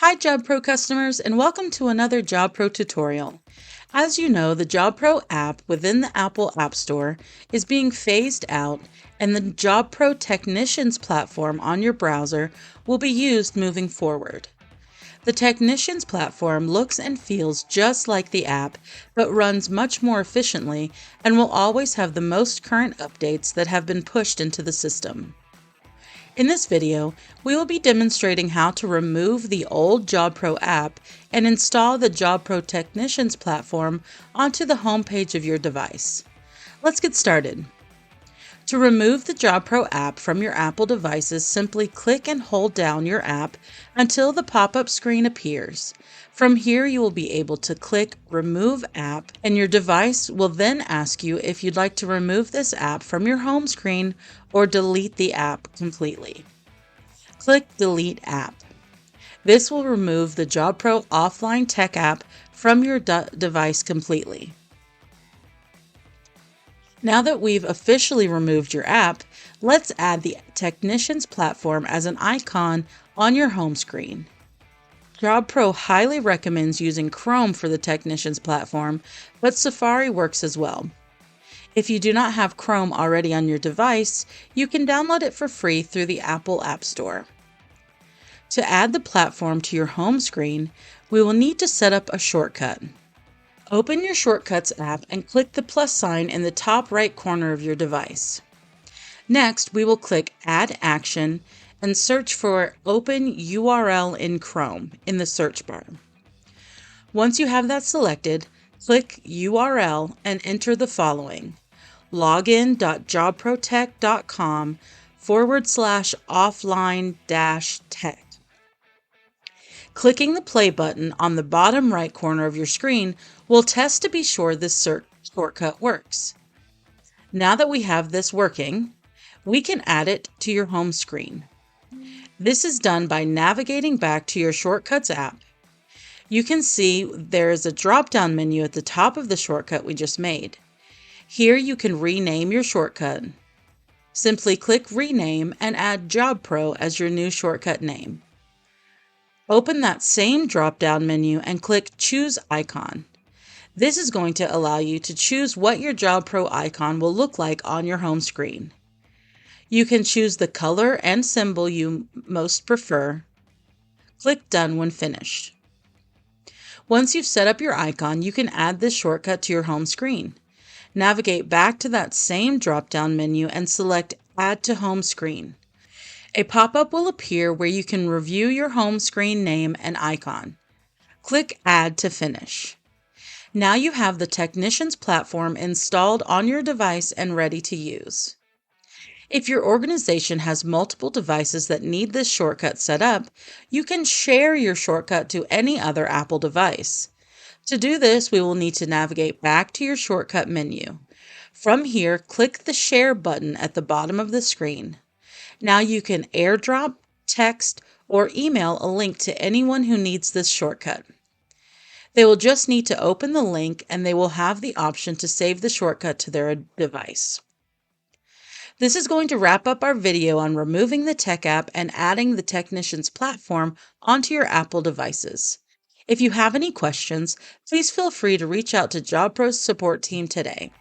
Hi JobPro customers and welcome to another JobPro tutorial. As you know, the JobPro app within the Apple App Store is being phased out and the JobPro Technicians platform on your browser will be used moving forward. The Technicians platform looks and feels just like the app, but runs much more efficiently and will always have the most current updates that have been pushed into the system. In this video, we will be demonstrating how to remove the old JobPro app and install the JobPro Technicians platform onto the home page of your device. Let's get started. To remove the JobPro app from your Apple devices, simply click and hold down your app until the pop-up screen appears. From here, you will be able to click Remove App, and your device will then ask you if you'd like to remove this app from your home screen or delete the app completely. Click Delete App. This will remove the JobPro offline tech app from your device completely. Now that we've officially removed your app, let's add the Technicians platform as an icon on your home screen. JobPro highly recommends using Chrome for the Technicians platform, but Safari works as well. If you do not have Chrome already on your device, you can download it for free through the Apple App Store. To add the platform to your home screen, we will need to set up a shortcut. Open your Shortcuts app and click the plus sign in the top right corner of your device. Next, we will click Add Action and search for Open URL in Chrome in the search bar. Once you have that selected, click URL and enter the following: login.jobprotech.com/offline-tech. Clicking the play button on the bottom right corner of your screen will test to be sure this shortcut works. Now that we have this working, we can add it to your home screen. This is done by navigating back to your Shortcuts app. You can see there is a drop-down menu at the top of the shortcut we just made. Here you can rename your shortcut. Simply click Rename and add JobPro as your new shortcut name. Open that same drop-down menu and click Choose Icon. This is going to allow you to choose what your JobPro icon will look like on your home screen. You can choose the color and symbol you most prefer. Click Done when finished. Once you've set up your icon, you can add this shortcut to your home screen. Navigate back to that same drop-down menu and select Add to Home Screen. A pop-up will appear where you can review your home screen name and icon. Click Add to finish. Now you have the Technicians platform installed on your device and ready to use. If your organization has multiple devices that need this shortcut set up, you can share your shortcut to any other Apple device. To do this, we will need to navigate back to your shortcut menu. From here, click the Share button at the bottom of the screen. Now you can airdrop, text, or email a link to anyone who needs this shortcut. They will just need to open the link and they will have the option to save the shortcut to their device. This is going to wrap up our video on removing the Tech app and adding the Technicians platform onto your Apple devices. If you have any questions, please feel free to reach out to JobPro's support team today.